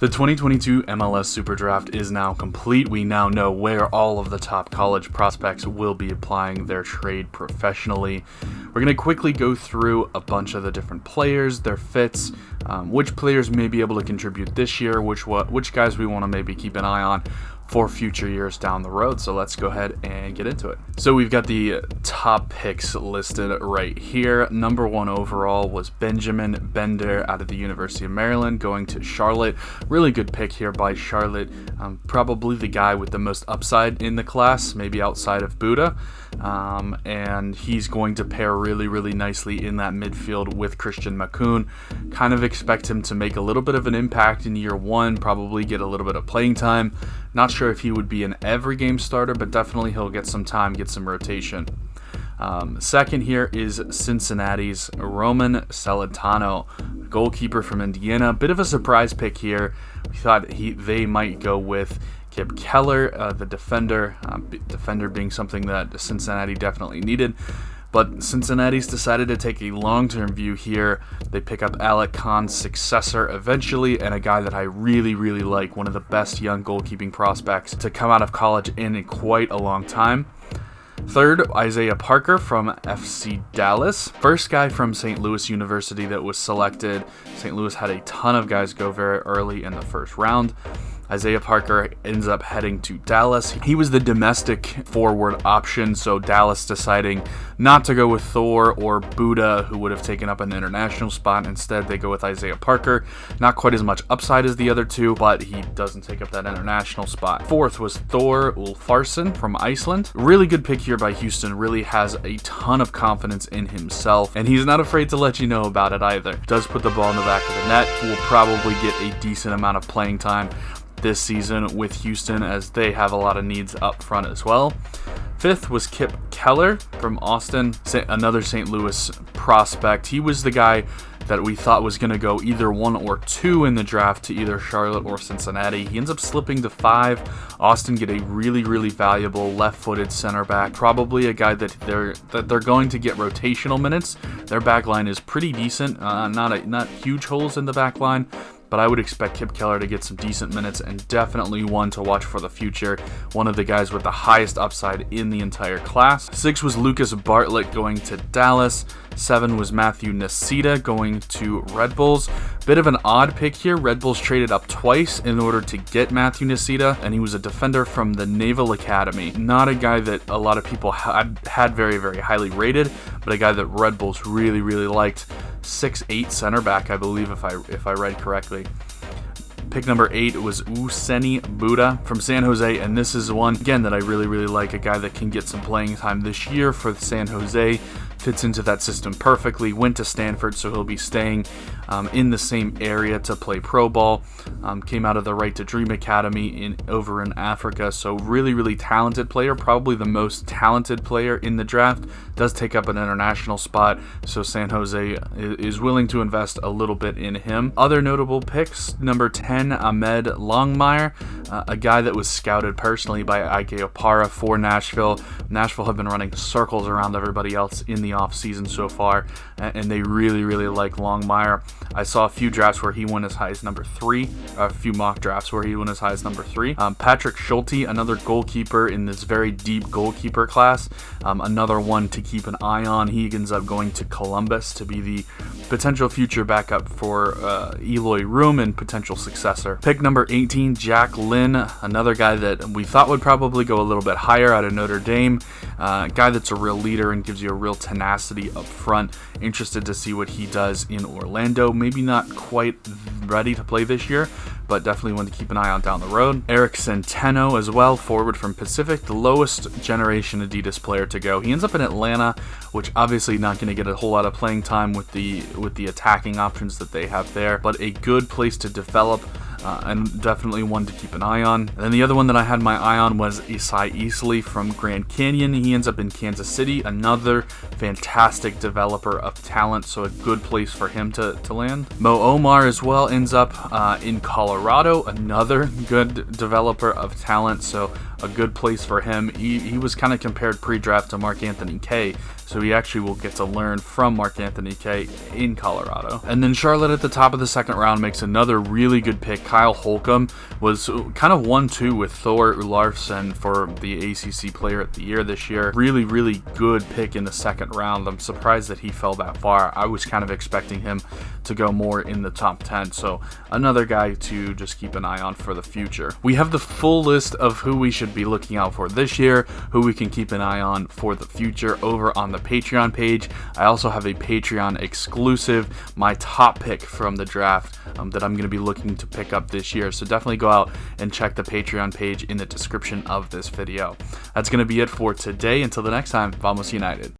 The 2022 MLS SuperDraft is now complete. We now know where all of the top college prospects will be applying their trade professionally. We're going to quickly go through a bunch of the different players, their fits, which players may be able to contribute this year, which guys we want to maybe keep an eye on for future years down the road. So let's go ahead and get into it. So we've got the top picks listed right here. Number 1 overall was Benjamin Bender out of the University of Maryland, going to Charlotte. Really good pick here by Charlotte. Probably the guy with the most upside in the class, maybe outside of Buda. And he's going to pair really nicely in that midfield with Christian Makoun. Kind of expect him to make a little bit of an impact in year 1, probably get a little bit of playing time. Not sure if he would be an every game starter, but definitely he'll get some time, get some rotation. Second here is Cincinnati's Roman Celetano, goalkeeper from Indiana. Bit of a surprise pick here. We thought they might go with Kip Keller, the defender. Defender being something that Cincinnati definitely needed. But Cincinnati's decided to take a long-term view here. They pick up Alec Khan's successor eventually, and a guy that I really like, one of the best young goalkeeping prospects to come out of college in quite a long time. Third, Isaiah Parker from FC Dallas. First guy from St. Louis University that was selected. St. Louis had a ton of guys go very early in the first round. Isaiah Parker ends up heading to Dallas. He was the domestic forward option, so Dallas deciding not to go with Thor or Buda, who would have taken up an international spot. Instead, they go with Isaiah Parker. Not quite as much upside as the other two, but he doesn't take up that international spot. Fourth was Thor Ulfarsen from Iceland. Really good pick here by Houston. Really has a ton of confidence in himself, and he's not afraid to let you know about it either. Does put the ball in the back of the net. Will probably get a decent amount of playing time this season with Houston, as they have a lot of needs up front as well. Fifth was Kip Keller from Austin, another St. Louis prospect. He was the guy that we thought was going to go either 1 or 2 in the draft to either Charlotte or Cincinnati. He ends up slipping to 5. Austin get a really valuable left-footed center back, probably a guy that they're going to get rotational minutes. Their back line is pretty decent, not huge holes in the back line, but I would expect Kip Keller to get some decent minutes, and definitely one to watch for the future. One of the guys with the highest upside in the entire class. 6 was Lucas Bartlett going to Dallas. 7 was Matthew Nicita going to Red Bulls. Bit of an odd pick here. Red Bulls traded up twice in order to get Matthew Nicita, and he was a defender from the Naval Academy. Not a guy that a lot of people had very highly rated, but a guy that Red Bulls really liked. 6'8" center back, I believe, if I read correctly. Pick number 8 was Useni Buda from San Jose, and this is one, again, that I really like. A guy that can get some playing time this year for San Jose. Fits into that system perfectly. Went to Stanford, so he'll be staying in the same area to play pro ball. Came out of the Right to Dream Academy over in Africa, so really talented player. Probably the most talented player in the draft. Does take up an international spot, so San Jose is willing to invest a little bit in him. Other notable picks, number 10, Ahmed Longmire, a guy that was scouted personally by Ike Opara for Nashville. Nashville have been running circles around everybody else in the offseason so far, and they really like Longmire. I saw a few drafts where he went as high as number 3, a few mock drafts where he went as high as number 3. Patrick Schulte, another goalkeeper in this very deep goalkeeper class, another one to keep an eye on. He ends up going to Columbus to be the potential future backup for Eloy Room and potential successor. Pick number 18, Jack Lin, another guy that we thought would probably go a little bit higher out of Notre Dame. Guy that's a real leader and gives you a real tenacity up front. Interested to see what he does in Orlando. Maybe not quite ready to play this year, but definitely one to keep an eye on down the road. Eric Centeno as well, forward from Pacific, the lowest generation Adidas player to go. He ends up in Atlanta, which obviously not going to get a whole lot of playing time with the attacking options that they have there, but a good place to develop. And definitely one to keep an eye on. And then the other one that I had my eye on was Isai Easley from Grand Canyon. He ends up in Kansas City, another fantastic developer of talent, so a good place for him to land. Mo Omar as well ends up in Colorado, another good developer of talent, so a good place for him. He was kind of compared pre-draft to Mark Anthony Kaye, so he actually will get to learn from Mark Anthony Kaye in Colorado. And then Charlotte at the top of the second round makes another really good pick, Kyle Holcomb was kind of 1-2 with Thor Ulfarsen for the ACC Player of the Year this year. Really, really good pick in the second round. I'm surprised that he fell that far. I was kind of expecting him to go more in the top 10, so another guy to just keep an eye on for the future. We have the full list of who we should be looking out for this year, who we can keep an eye on for the future over on the Patreon page. I also have a Patreon exclusive, my top pick from the draft that I'm going to be looking to pick up this year, so definitely go out and check the Patreon page in the description of this video. That's going to be it for today. Until the next time, Vamos United.